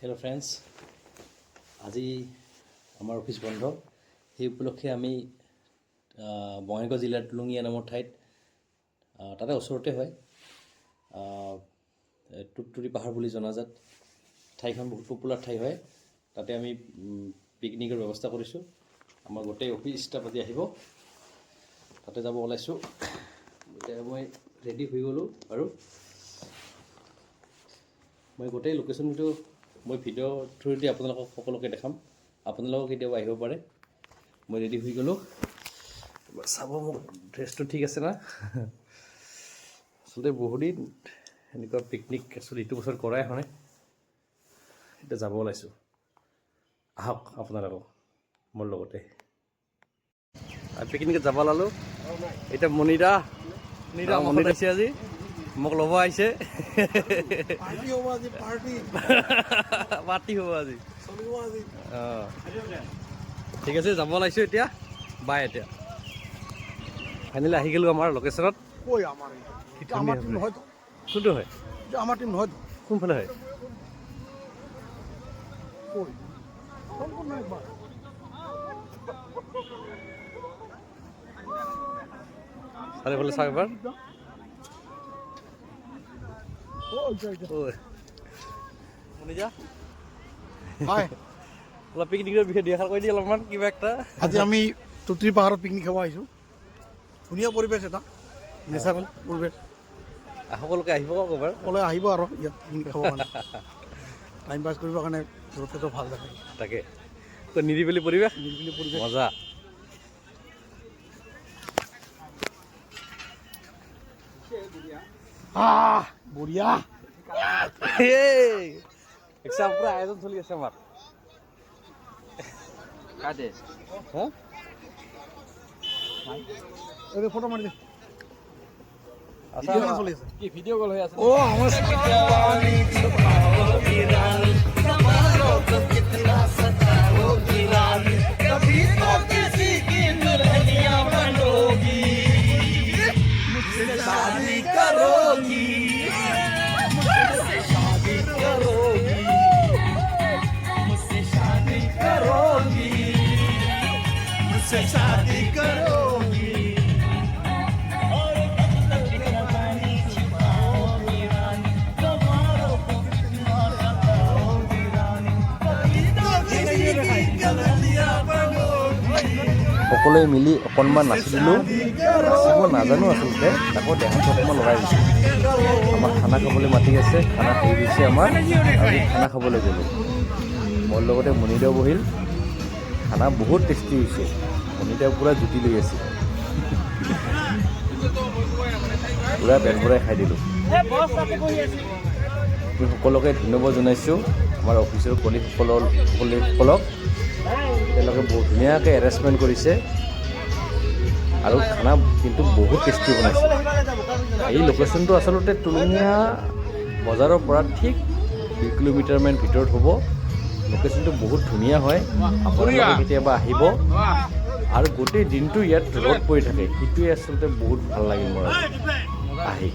Hello' friends, আজি আমাৰ office বন্ধ। সেই উপলক্ষে আমি বঙাইগাঁও জিলাৰ টুলুঙীয়া নামৰ ঠাইত, তাতে ওচৰতে হয়, টুকটুৰি পাহাৰ বুলি জনাজাত ঠাইখন বহুত পপুলাৰ ঠাই হয়। তাতে আমি পিকনিকৰ ব্যৱস্থা কৰিছোঁ। আমাৰ গোটেই অফিচ ষ্টাফ আজি আহিব, তাতে যাব ওলাইছোঁ। এতিয়া মই ৰেডি হৈ গ'লোঁ আৰু মই গোটেই লোকেশ্যনটো মই ভিডিঅ' থ্ৰুদি আপোনালোকক সকলোকে দেখাম। আপোনালোকক কেতিয়াবা আহিব পাৰে। মই ৰেডি হৈ গ'লোঁ, চাব মোক ড্ৰেছটো ঠিক আছে না। আচলতে বহুদিন এনেকুৱা পিকনিক আচলতে ইটো বছৰ কৰাই হয়, এতিয়া যাব ওলাইছোঁ। আহক আপোনালোকক মোৰ লগতে। পিকনিকত যাব ওলালোঁ। এতিয়া মণিদা আহিছে, আজি মোক ল'ব আহিছে। পাৰ্টি হ'ব আজি। অঁ, ঠিক আছে, যাব ওলাইছোঁ এতিয়া। বাই। এতিয়া ফাইনেলি আহি গ'লোঁ আমাৰ লোকেশ্যনত। কোনটো হয়? আমাৰ টিম নহয়। কোনফালে হয়? চাৰিওফালে চাওক এবাৰ। অলপ পিকনিকৰ বিষয়ে দুই এষাৰ কৈ দিয়ে অলপমান, কিবা একটা। আজি আমি টুকটুৰি পাহাৰত পিকনিক খাব আহিছোঁ। ধুনীয়া পৰিৱেশ, এটা নেচাৰেল পৰিৱেশ। সকলোকে আহিব এবাৰ। সকলোৱে আহিব আৰু ইয়াত পিকনিক খাবৰ কাৰণে, টাইম পাছ কৰিবৰ কাৰণে যথেষ্ট ভাল লাগে। তাকে নিৰিবিলি পৰিৱেশ, মজা। বঢ়িয়া। পুৰা আয়োজন চলি আছে আমাৰ। ফটো মাৰি দে। চলি আছে কি ভিডিঅ' কল হৈ আছে? সকলোৱে মিলি অকণমান নাচি দিলোঁ। নাচিব নাজানো আচলতে, তাকো দেহাটো অকণমান লগাই দিছোঁ। আমাক খানা খাবলৈ মাতি আছে, খানা খাই দিছে আমাৰ। আমি খানা খাবলৈ গ'লোঁ। মোৰ লগতে মণিদাও বহিল। খানা বহুত টেষ্টি হৈছে। মণিদাও পূৰা জুতি লৈ আছে, পূৰা পেট ভৰাই খাই দিলোঁ। আমি সকলোকে ধন্যবাদ জনাইছোঁ, আমাৰ অফিচৰ কলিগসকলক। তেওঁলোকে বহুত ধুনীয়াকৈ এৰেঞ্জমেণ্ট কৰিছে আৰু খানা কিন্তু বহুত টেষ্টি বনাইছে। এই লোকেশ্যনটো আচলতে টুলুঙীয়া বজাৰৰ পৰা ঠিক 2 কিলোমিটাৰমান ভিতৰত হ'ব। লোকেশ্যনটো বহুত ধুনীয়া হয়, আপোনালোকে কেতিয়াবা আহিব। আৰু গোটেই দিনটো ইয়াত ৰ'দ পৰি থাকে, সেইটোৱে আচলতে বহুত ভাল লাগে মোৰ আহি।